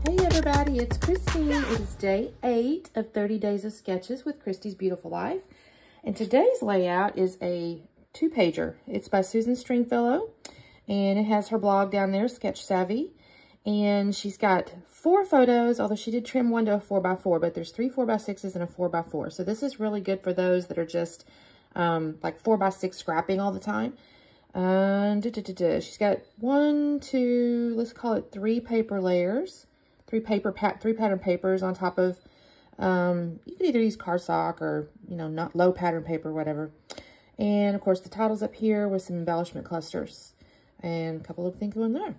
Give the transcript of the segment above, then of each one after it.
Hey everybody, it's Christine. It is day 8 of 30 Days of Sketches with Christy's Beautiful Life. And today's layout is a 2-pager. It's by Susan Stringfellow, and it has her blog down there, Sketch Savvy. And she's got 4 photos, although she did trim one to a 4x4, but there's 3 4x6s and a 4x4. So this is really good for those that are just like 4x6 scrapping all the time. She's got 1, 2, let's call it 3 paper layers. 3 pattern papers on top of, you can either use cardstock or, not low pattern paper, whatever. And of course the title's up here with some embellishment clusters and a couple of things going there.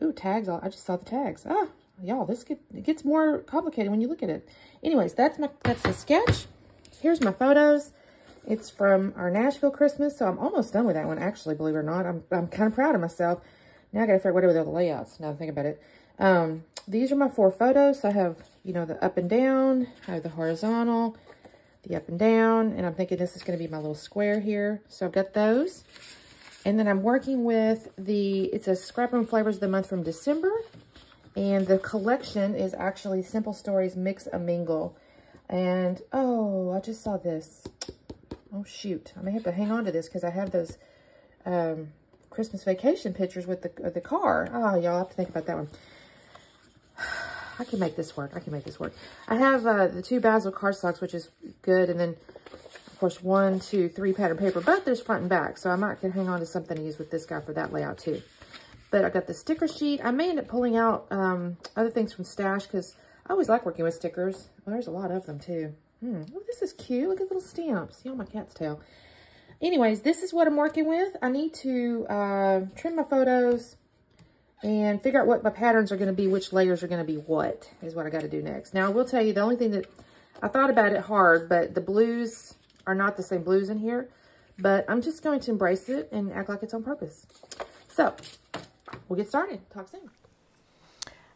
Ooh, tags, I just saw the tags. Ah, y'all, it gets more complicated when you look at it. Anyways, that's the sketch. Here's my photos. It's from our Nashville Christmas, so I'm almost done with that one, actually, believe it or not. I'm kind of proud of myself. Now I gotta figure out what to do with all the layouts, now that I think about it. These are my 4 photos. So I have, the up and down, I have the horizontal, the up and down, and I'm thinking this is going to be my little square here. So I've got those. And then I'm working with it's a Scrap Room Flavors of the Month from December. And the collection is actually Simple Stories Mix a Mingle. And, oh, I just saw this. Oh, shoot. I may have to hang on to this because I have those Christmas vacation pictures with the car. Oh, y'all have to think about that one. I can make this work. I have the 2 Basil cardstocks, which is good. And then, of course, 1, 2, 3 pattern paper. But there's front and back. So I might can hang on to something to use with this guy for that layout, too. But I got the sticker sheet. I may end up pulling out other things from Stash because I always like working with stickers. Well, there's a lot of them, too. Oh, this is cute. Look at little stamps. See on my cat's tail. Anyways, this is what I'm working with. I need to trim my photos and figure out what my patterns are going to be, which layers are going to be what, is what I got to do next. Now, I will tell you, the only thing that I thought about it hard, but the blues are not the same blues in here. But I'm just going to embrace it and act like it's on purpose. So, we'll get started. Talk soon.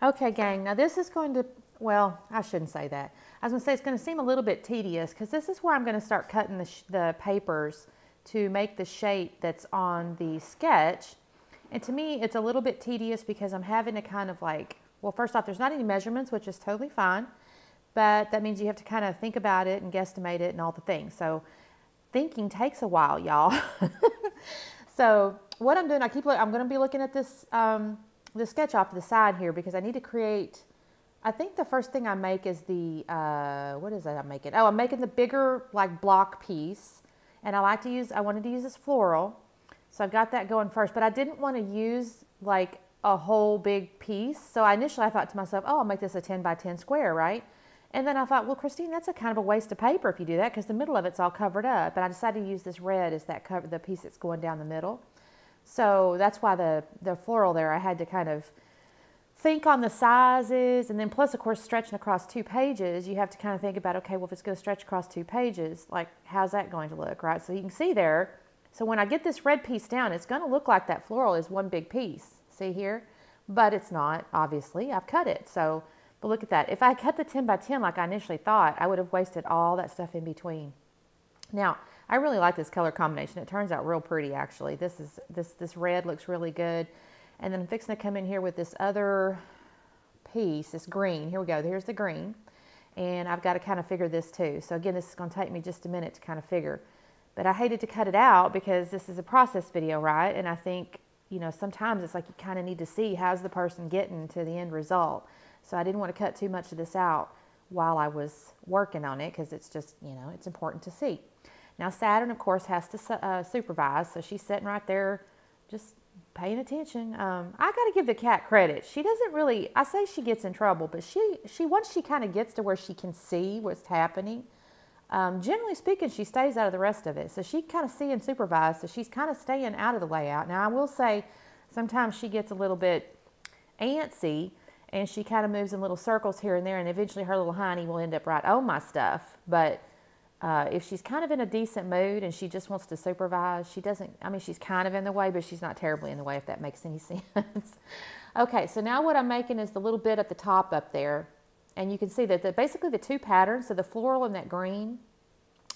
Okay, gang. Now, this is going to, well, I shouldn't say that. I was going to say it's going to seem a little bit tedious because this is where I'm going to start cutting the papers to make the shape that's on the sketch. And to me, it's a little bit tedious because I'm having to kind of like, well, first off, there's not any measurements, which is totally fine. But that means you have to kind of think about it and guesstimate it and all the things. So thinking takes a while, y'all. So what I'm doing, I'm going to be looking at this, the sketch off to the side here because I need to create, I think the first thing I make is the, what is that I'm making? Oh, I'm making the bigger like block piece. And I wanted to use this floral. So I've got that going first, but I didn't want to use like a whole big piece. So initially I thought to myself, oh, I'll make this a 10 by 10 square, right? And then I thought, well, Christine, that's a kind of a waste of paper if you do that because the middle of it's all covered up. And I decided to use this red as the piece that's going down the middle. So that's why the floral there, I had to kind of think on the sizes. And then plus, of course, stretching across 2 pages, you have to kind of think about, okay, well, if it's going to stretch across 2 pages, like how's that going to look, right? So you can see there. So when I get this red piece down, it's going to look like that floral is one big piece. See here? But it's not, obviously. I've cut it. So, but look at that. If I cut the 10 by 10 like I initially thought, I would have wasted all that stuff in between. Now, I really like this color combination. It turns out real pretty, actually. This red looks really good. And then I'm fixing to come in here with this other piece, this green. Here we go. Here's the green. And I've got to kind of figure this too. So again, this is going to take me just a minute to kind of figure. But I hated to cut it out because this is a process video, right? And I think, sometimes it's like you kind of need to see how's the person getting to the end result. So I didn't want to cut too much of this out while I was working on it because it's just, it's important to see. Now Saturn, of course, has to supervise. So she's sitting right there just paying attention. I got to give the cat credit. She doesn't really, I say she gets in trouble, but she once she kind of gets to where she can see what's happening, generally speaking, she stays out of the rest of it. So she kind of see and supervise. So she's kind of staying out of the layout. Now I will say sometimes she gets a little bit antsy and she kind of moves in little circles here and there. And eventually her little hiney will end up right on my stuff. But if she's kind of in a decent mood and she just wants to supervise, she doesn't, I mean, she's kind of in the way, but she's not terribly in the way, if that makes any sense. Okay, so now what I'm making is the little bit at the top up there. And you can see that basically the 2 patterns, so the floral and that green,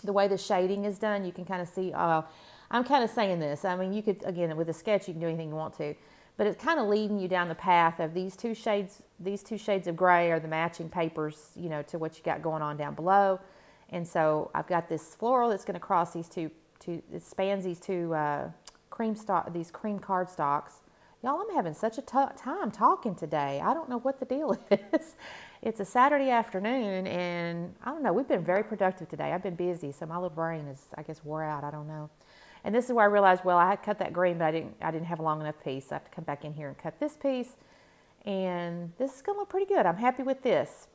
the way the shading is done, you can kind of see, I'm kind of saying this. I mean, you could, again, with a sketch, you can do anything you want to. but it's kind of leading you down the path of these two shades of gray are the matching papers, you know, to what you got going on down below. And so I've got this floral that's going to cross these two, it spans these two cream cardstocks. Y'all, I'm having such a time talking today. I don't know what the deal is. It's a Saturday afternoon, and I don't know, we've been very productive today. I've been busy, so my little brain is, I guess, wore out. I don't know. And this is where I realized, well, I had cut that green, but I didn't have a long enough piece. I have to come back in here and cut this piece. And this is going to look pretty good. I'm happy with this.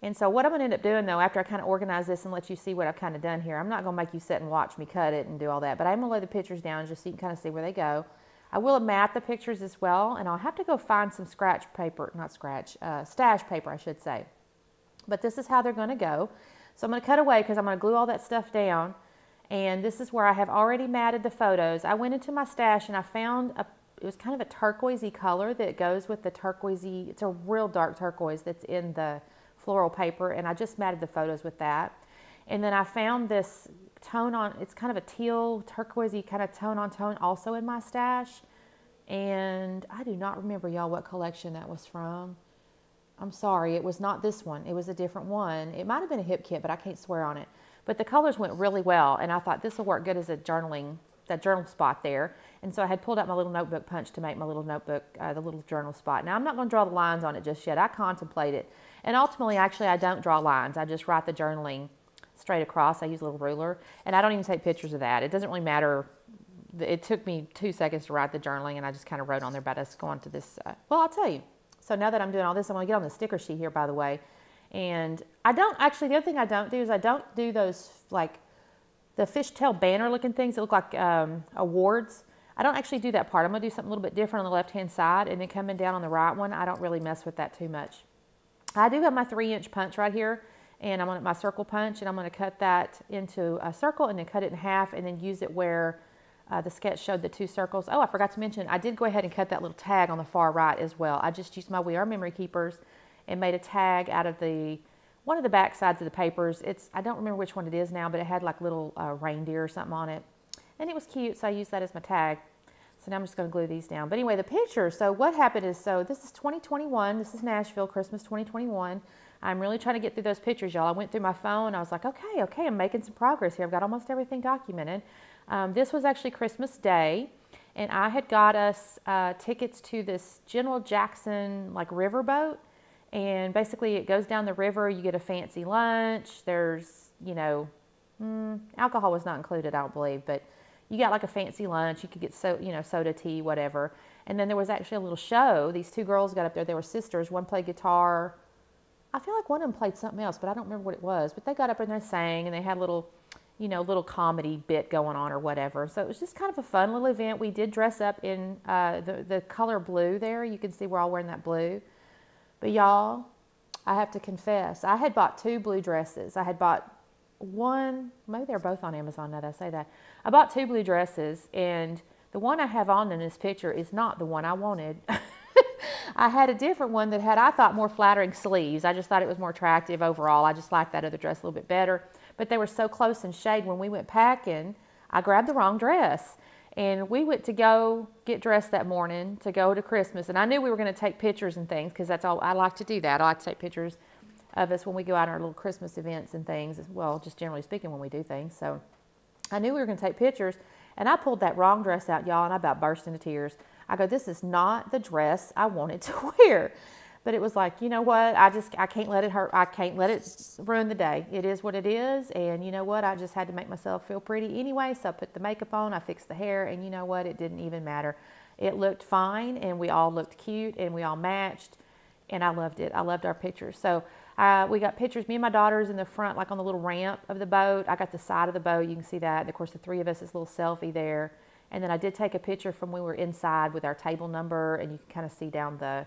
And so what I'm going to end up doing, though, after I kind of organize this and let you see what I've kind of done here, I'm not going to make you sit and watch me cut it and do all that, but I'm going to lay the pictures down just so you can kind of see where they go. I will mat the pictures as well, and I'll have to go find some stash paper, I should say. But this is how they're going to go. So I'm going to cut away because I'm going to glue all that stuff down. And this is where I have already matted the photos. I went into my stash and I found it was kind of a turquoisey color that goes with the turquoisey. It's a real dark turquoise that's in the floral paper, and I just matted the photos with that. And then I found this tone on, it's kind of a teal turquoisey kind of tone on tone also in my stash. And I do not remember, y'all, what collection that was from. I'm sorry, it was not this one. It was a different one. It might have been a hip kit, but I can't swear on it. But the colors went really well, and I thought this will work good as a journaling, that journal spot there. And so I had pulled out my little notebook punch to make my little notebook, the little journal spot. Now I'm not going to draw the lines on it just yet. I contemplate it. And ultimately, actually, I don't draw lines. I just write the journaling straight across. I use a little ruler, and I don't even take pictures of that. It doesn't really matter. It took me 2 seconds to write the journaling, and I just kind of wrote on there about us going to this. Well, I'll tell you. So now that I'm doing all this, I'm going to get on the sticker sheet here, by the way. And I don't actually, the other thing I don't do is I don't do those, like the fishtail banner looking things that look like awards. I don't actually do that part. I'm going to do something a little bit different on the left-hand side, and then coming down on the right one, I don't really mess with that too much. I do have my 3-inch punch right here, and I'm on my circle punch, and I'm going to cut that into a circle and then cut it in half and then use it where the sketch showed the 2 circles. Oh, I forgot to mention, I did go ahead and cut that little tag on the far right as well. I just used my We Are Memory Keepers and made a tag out of one of the back sides of the papers. I don't remember which one it is now, but it had like little reindeer or something on it. And it was cute, so I used that as my tag. So now I'm just going to glue these down. But anyway, the picture, so what happened is, so this is 2021. This is Nashville, Christmas 2021. I'm really trying to get through those pictures, y'all. I went through my phone. I was like, okay, I'm making some progress here. I've got almost everything documented. This was actually Christmas Day, and I had got us tickets to this General Jackson like riverboat. And basically it goes down the river. You get a fancy lunch. There's, you know, alcohol was not included, I don't believe, but you got like a fancy lunch. You could get soda, tea, whatever. And then there was actually a little show. These 2 girls got up there. They were sisters. One played guitar. I feel like one of them played something else, but I don't remember what it was. But they got up and they sang, and they had a little, little comedy bit going on or whatever. So it was just kind of a fun little event. We did dress up in the color blue there. You can see we're all wearing that blue. But y'all, I have to confess, I had bought 2 blue dresses. I had bought one, maybe they're both on Amazon now that I say that. I bought 2 blue dresses, and the one I have on in this picture is not the one I wanted. I had a different one that had, I thought, more flattering sleeves. I just thought it was more attractive overall. I just liked that other dress a little bit better. But they were so close in shade. When we went packing, I grabbed the wrong dress. And we went to go get dressed that morning to go to Christmas. And I knew we were going to take pictures and things because that's all, I like to do that. I like to take pictures of us when we go out on our little Christmas events and things. Well, just generally speaking when we do things. So I knew we were going to take pictures. And I pulled that wrong dress out, y'all, and I about burst into tears. I go, this is not the dress I wanted to wear. But it was like, you know what? I can't let it hurt. I can't let it ruin the day. It is what it is. And you know what? I just had to make myself feel pretty anyway. So I put the makeup on, I fixed the hair, and you know what? It didn't even matter. It looked fine, and we all looked cute, and we all matched, and I loved it. I loved our pictures. So we got pictures, me and my daughters in the front, like on the little ramp of the boat. I got the side of the boat. You can see that. And of course, the 3 of us, this little selfie there. And then I did take a picture from when we were inside with our table number, and you can kind of see down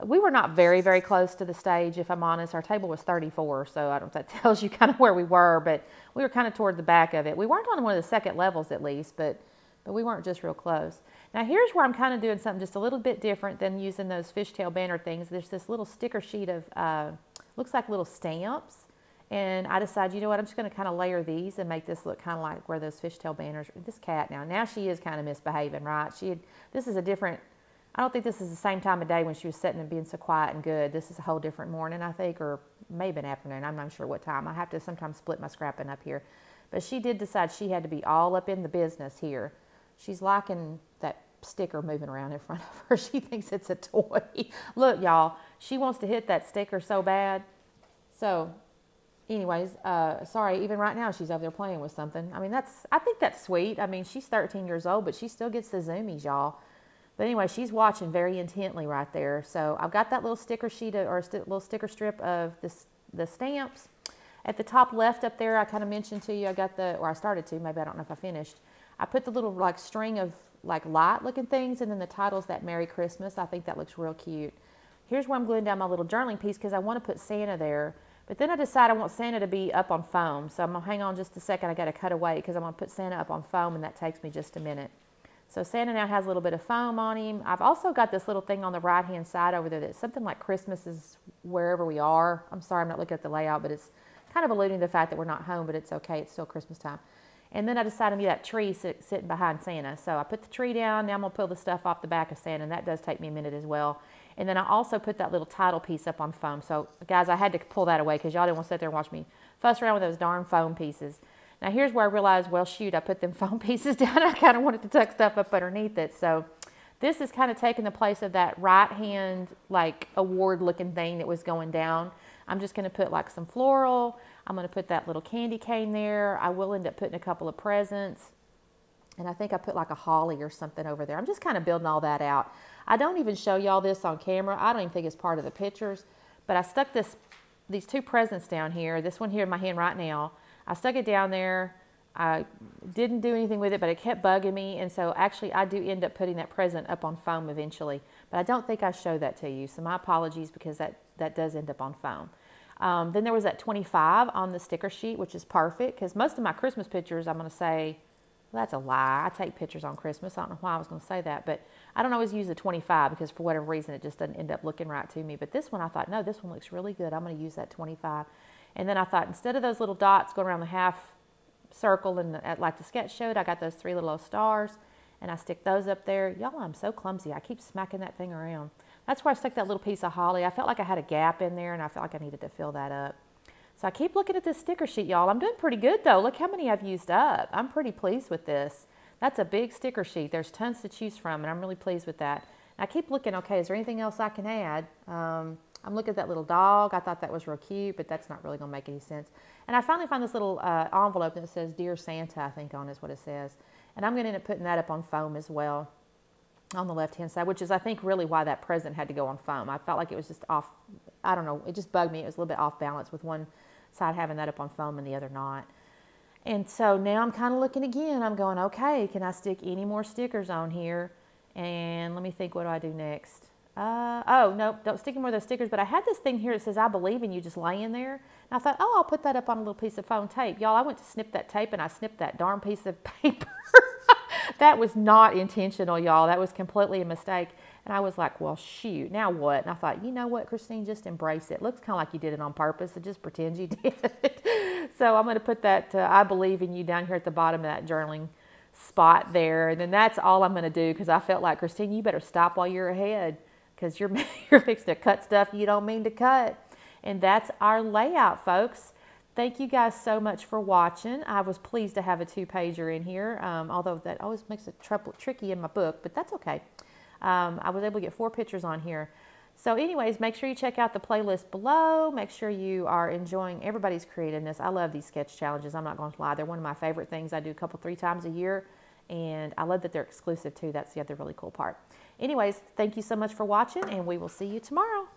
we were not very, very close to the stage, if I'm honest. Our table was 34, so I don't know if that tells you kind of where we were, but we were kind of toward the back of it. We weren't on one of the second levels at least, but we weren't just real close. Now here's where I'm kind of doing something just a little bit different than using those fishtail banner things. There's this little sticker sheet of, looks like little stamps. And I decided, you know what, I'm just going to kind of layer these and make this look kind of like where those fishtail banners, this cat now she is kind of misbehaving, right? This is a different, I don't think this is the same time of day when she was sitting and being so quiet and good. This is a whole different morning, I think, or maybe an afternoon. I'm not sure what time. I have to sometimes split my scrapping up here. But she did decide she had to be all up in the business here. She's liking that sticker moving around in front of her. She thinks it's a toy. Look, y'all, she wants to hit that sticker so bad. So, anyways, sorry, even right now she's over there playing with something. I mean, I think that's sweet. I mean, she's 13 years old, but she still gets the zoomies, y'all. But anyway, she's watching very intently right there. So I've got that little sticker sheet or little sticker strip of the stamps. At the top left up there, I kind of mentioned to you, I got or I started to, maybe I don't know if I finished. I put the little like string of like light looking things, and then the title's that Merry Christmas. I think that looks real cute. Here's where I'm gluing down my little journaling piece because I want to put Santa there. But then I decided I want Santa to be up on foam. So I'm going to hang on just a second. I got to cut away because I'm going to put Santa up on foam, and that takes me just a minute. So Santa now has a little bit of foam on him. I've also got this little thing on the right-hand side over there that's something like Christmas is wherever we are. I'm sorry, I'm not looking at the layout, but it's kind of alluding to the fact that we're not home, but it's okay. It's still Christmas time. And then I decided to be that tree sitting behind Santa. So I put the tree down. Now I'm going to pull the stuff off the back of Santa, and that does take me a minute as well. And then I also put that little title piece up on foam. So, guys, I had to pull that away because y'all didn't want to sit there and watch me fuss around with those darn foam pieces. Now, here's where I realized, well, shoot, I put them foam pieces down. I kind of wanted to tuck stuff up underneath it. So this is kind of taking the place of that right-hand, like, award-looking thing that was going down. I'm just going to put, like, some floral. I'm going to put that little candy cane there. I will end up putting a couple of presents. And I think I put, like, a holly or something over there. I'm just kind of building all that out. I don't even show y'all this on camera. I don't even think it's part of the pictures. But I stuck these two presents down here. This one here in my hand right now. I stuck it down there. I didn't do anything with it, but it kept bugging me. And so actually I do end up putting that present up on foam eventually. But I don't think I showed that to you. So my apologies because that does end up on foam. Then there was that 25 on the sticker sheet, which is perfect because most of my Christmas pictures, I'm going to say, well, that's a lie. I take pictures on Christmas. I don't know why I was going to say that, but I don't always use the 25 because for whatever reason, it just doesn't end up looking right to me. But this one, I thought, no, this one looks really good. I'm going to use that 25. And then I thought, instead of those little dots going around the half circle and like the sketch showed, I got those three little stars, and I stick those up there. Y'all, I'm so clumsy. I keep smacking that thing around. That's where I stuck that little piece of holly. I felt like I had a gap in there, and I felt like I needed to fill that up. So I keep looking at this sticker sheet, y'all. I'm doing pretty good, though. Look how many I've used up. I'm pretty pleased with this. That's a big sticker sheet. There's tons to choose from, and I'm really pleased with that. And I keep looking, okay, is there anything else I can add? I'm looking at that little dog. I thought that was real cute, but that's not really going to make any sense. And I finally found this little envelope that says Dear Santa, I think on is what it says. And I'm going to end up putting that up on foam as well on the left-hand side, which is, I think, really why that present had to go on foam. I felt like it was just off, I don't know, it just bugged me. It was a little bit off balance with one side having that up on foam and the other not. And so now I'm kind of looking again. I'm going, okay, can I stick any more stickers on here? And let me think, what do I do next? Oh, nope, don't stick any more of those stickers. But I had this thing here that says, I believe in you, just laying there. And I thought, oh, I'll put that up on a little piece of foam tape. Y'all, I went to snip that tape, and I snipped that darn piece of paper. That was not intentional, y'all. That was completely a mistake. And I was like, well, shoot, now what? And I thought, you know what, Christine, just embrace it. Looks kind of like you did it on purpose, so just pretend you did it. So I'm going to put that I believe in you down here at the bottom of that journaling spot there. And then that's all I'm going to do because I felt like, Christine, you better stop while you're ahead because you're fixing to cut stuff you don't mean to cut. And that's our layout, folks. Thank you guys so much for watching. I was pleased to have a 2-pager in here, although that always makes it tricky in my book, but that's okay. I was able to get 4 pictures on here. So anyways, make sure you check out the playlist below. Make sure you are enjoying everybody's creativeness. I love these sketch challenges. I'm not going to lie. They're one of my favorite things. I do a couple, 3 times a year, and I love that they're exclusive too. That's the other really cool part. Anyways, thank you so much for watching, and we will see you tomorrow.